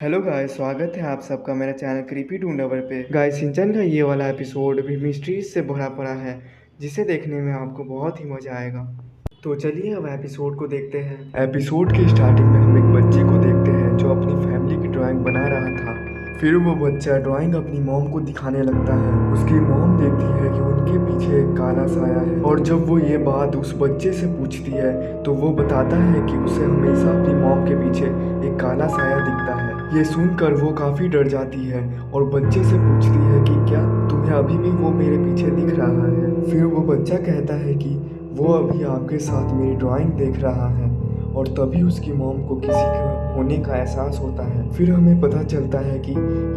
Hello guys, स्वागत है आप सबका मेरे चैनल क्रीपी ढूंढवर पे। गाइस, सिंचन का ये वाला एपिसोड भी मिस्ट्रीज से भरा पड़ा है, जिसे देखने में आपको बहुत ही मज़ा आएगा। तो चलिए अब एपिसोड को देखते हैं। एपिसोड की स्टार्टिंग में हम एक बच्चे को देखते हैं जो अपनी फैमिली की ड्राइंग बना रहा था। फिर वो बच्चा ड्राइंग अपनी मॉम को दिखाने लगता है। उसकी मॉम देखती है कि उनके पीछे एक काला साया है, और जब वो ये बात उस बच्चे से पूछती है तो वो बताता है कि उसे हमेशा अपनी मॉम के पीछे एक काला साया दिखता है। ये सुनकर वो काफ़ी डर जाती है और बच्चे से पूछती है कि क्या तुम्हें अभी भी वो मेरे पीछे दिख रहा है। फिर वो बच्चा कहता है कि वो अभी आपके साथ मेरी ड्राइंग देख रहा है, और तभी उसकी मॉम को किसी के होने का एहसास होता है। फिर हमें पता चलता है कि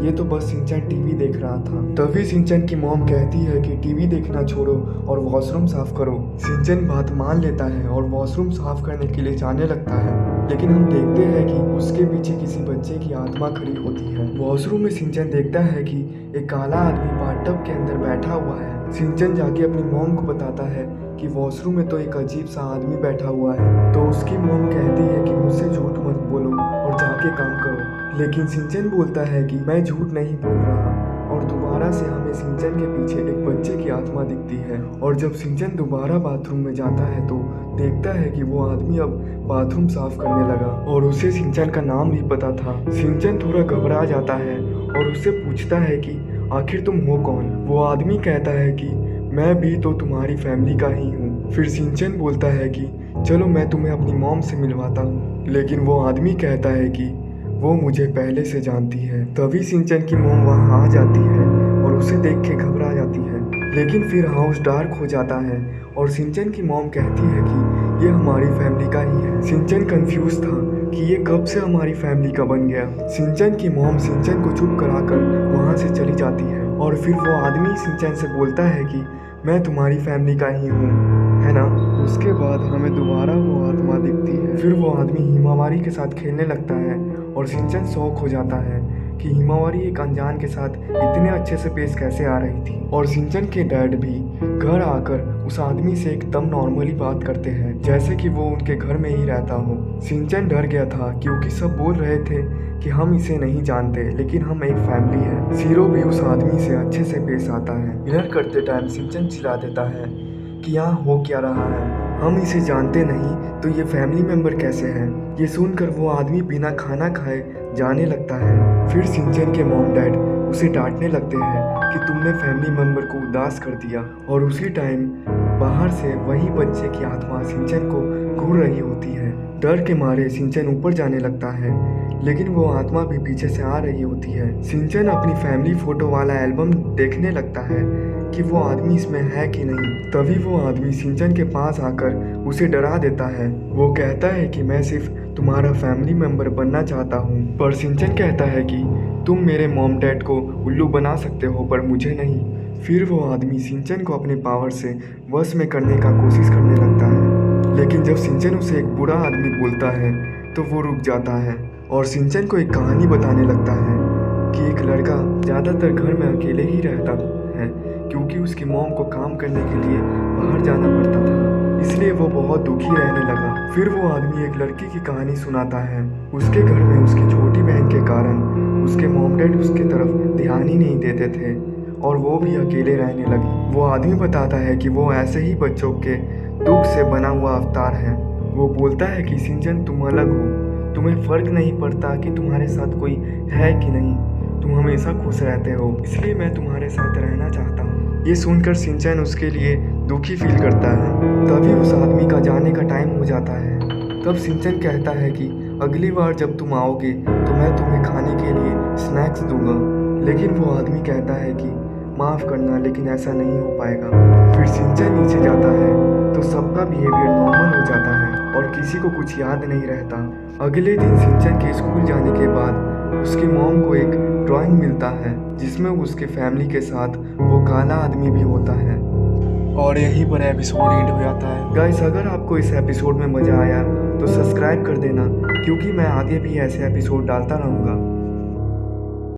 ये तो बस सिंचन टीवी देख रहा था। तभी सिंचन की मॉम कहती है कि टीवी देखना छोड़ो और वॉशरूम साफ करो। सिंचन बात मान लेता है और वॉशरूम साफ करने के लिए जाने लगता है, लेकिन हम देखते हैं कि उसके पीछे किसी बच्चे की आत्मा खड़ी होती है। वॉशरूम में सिंचन देखता है कि एक काला आदमी बाथटब के अंदर बैठा हुआ है। सिंचन जाके अपनी मॉम को बताता है कि वॉशरूम में तो एक अजीब सा आदमी बैठा हुआ है। तो उसकी मॉम कहती है कि मुझसे झूठ मत बोलो और जाके काम करो। लेकिन सिंचन बोलता है कि मैं झूठ नहीं बोल रहा, और दोबारा से हमें सिंचन के पीछे एक बच्चे की आत्मा दिखती है। और जब सिंचन दोबारा बाथरूम में जाता है तो देखता है कि वो आदमी अब बाथरूम साफ करने लगा, और उसे सिंचन का नाम भी पता था। सिंचन थोड़ा घबरा जाता है और उससे पूछता है कि आखिर तुम हो कौन। वो आदमी कहता है कि मैं भी तो तुम्हारी फैमिली का ही हूँ। फिर सिंचन बोलता है कि चलो मैं तुम्हें अपनी मॉम से मिलवाता हूँ। लेकिन वो आदमी कहता है कि वो मुझे पहले से जानती है। तभी सिंचन की मॉम वहाँ आ जाती है और उसे देख के घबरा जाती है। लेकिन फिर हाउस डार्क हो जाता है और सिंचन की मॉम कहती है कि ये हमारी फैमिली का ही है। सिंचन कंफ्यूज था कि ये कब से हमारी फैमिली का बन गया। सिंचन की मॉम सिंचन को चुप कराकर वहाँ से चली जाती है, और फिर वो आदमी सिंचन से बोलता है कि मैं तुम्हारी फैमिली का ही हूँ, है ना। उसके बाद हमें दोबारा वो आत्मा दिखती है। फिर वो आदमी हिमावारी के साथ खेलने लगता है और सिंचन शॉक हो जाता है कि हिमावारी एक अनजान के साथ इतने अच्छे से पेश कैसे आ रही थी। और सिंचन के डैड भी घर आकर उस आदमी से एकदम नॉर्मली बात करते हैं, जैसे कि वो उनके घर में ही रहता हो। सिंचन डर गया था क्योंकि सब बोल रहे थे कि हम इसे नहीं जानते, लेकिन हम एक फैमिली है। सीरो भी उस आदमी से अच्छे से पेश आता है। डिनर करते टाइम सिंचन चिल्ला देता है कि यहाँ हो क्या रहा है, हम इसे जानते नहीं तो ये फैमिली मेंबर कैसे हैं। ये सुनकर वो आदमी बिना खाना खाए जाने लगता है। फिर सिंचन के मॉम डैड उसे डांटने लगते हैं कि तुमने फैमिली मेंबर को उदास कर दिया। और उसी टाइम बाहर से वही बच्चे की आत्मा सिंचन को घूर रही होती है। डर के मारे सिंचन ऊपर जाने लगता है, लेकिन वो आत्मा भी पीछे से आ रही होती है। सिंचन अपनी फैमिली फोटो वाला एल्बम देखने लगता है कि वो आदमी इसमें है कि नहीं। तभी वो आदमी सिंचन के पास आकर उसे डरा देता है। वो कहता है कि मैं सिर्फ तुम्हारा फैमिली मेंबर बनना चाहता हूँ। पर सिंचन कहता है कि तुम मेरे मॉम डैड को उल्लू बना सकते हो पर मुझे नहीं। फिर वो आदमी सिंचन को अपने पावर से वश में करने का कोशिश करने लगता है, लेकिन जब सिंचन उसे एक बुरा आदमी बोलता है तो वो रुक जाता है और सिंचन को एक कहानी बताने लगता है कि एक लड़का ज़्यादातर घर में अकेले ही रहता है क्योंकि उसकी मॉम को काम करने के लिए बाहर जाना पड़ता था, इसलिए वो बहुत दुखी रहने लगा। फिर वो आदमी एक लड़की की कहानी सुनाता है। उसके घर में उसकी छोटी बहन के कारण उसके मॉम डैड उसके तरफ ध्यान ही नहीं देते थे और वो भी अकेले रहने लगी। वो आदमी बताता है कि वो ऐसे ही बच्चों के दुख से बना हुआ अवतार है। वो बोलता है कि सिंचन तुम अलग हो, तुम्हें फ़र्क नहीं पड़ता कि तुम्हारे साथ कोई है कि नहीं, तुम हमेशा खुश रहते हो, इसलिए मैं तुम्हारे साथ रहना चाहता हूँ। ये सुनकर सिंचन उसके लिए दुखी फील करता है। तभी उस आदमी का जाने का टाइम हो जाता है। तब सिंचन कहता है कि अगली बार जब तुम आओगे तो मैं तुम्हें खाने के लिए स्नैक्स दूंगा। लेकिन वो आदमी कहता है कि माफ़ करना, लेकिन ऐसा नहीं हो पाएगा। फिर सिंचन नीचे जाता है तो सबका बिहेवियर नॉर्मल हो जाता है और किसी को कुछ याद नहीं रहता। अगले दिन सिंचन के स्कूल जाने के बाद उसकी मॉम को एक ड्राइंग मिलता है जिसमें उसके फैमिली के साथ वो काला आदमी भी होता है। और यहीं पर एपिसोड एंड हो जाता है। गाइस, अगर आपको इस एपिसोड में मज़ा आया तो सब्सक्राइब कर देना, क्योंकि मैं आगे भी ऐसे एपिसोड डालता रहूँगा।